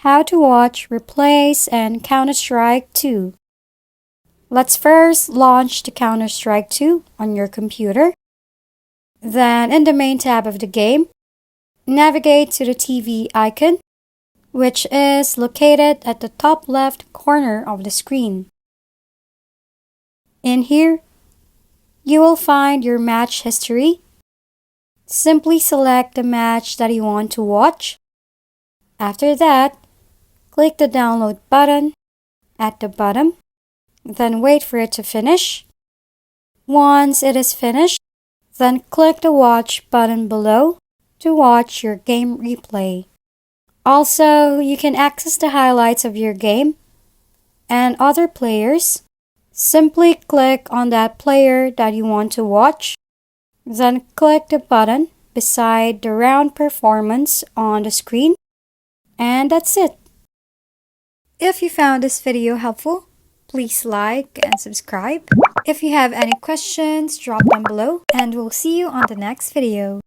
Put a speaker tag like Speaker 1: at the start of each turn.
Speaker 1: how to watch replays in Counter-Strike 2. Let's first launch the Counter-Strike 2 on your computer. Then in the main tab of the game, navigate to the TV icon, which is located at the top left corner of the screen. In here, you will find your match history. Simply select the match that you want to watch. After that, click the download button at the bottom, then wait for it to finish. Once it is finished, then click the watch button below to watch your game replay. Also, you can access the highlights of your game and other players. Simply click on that player that you want to watch, then click the button beside the round performance on the screen, and that's it. If you found this video helpful, please like and subscribe. If you have any questions, drop them below, and we'll see you on the next video.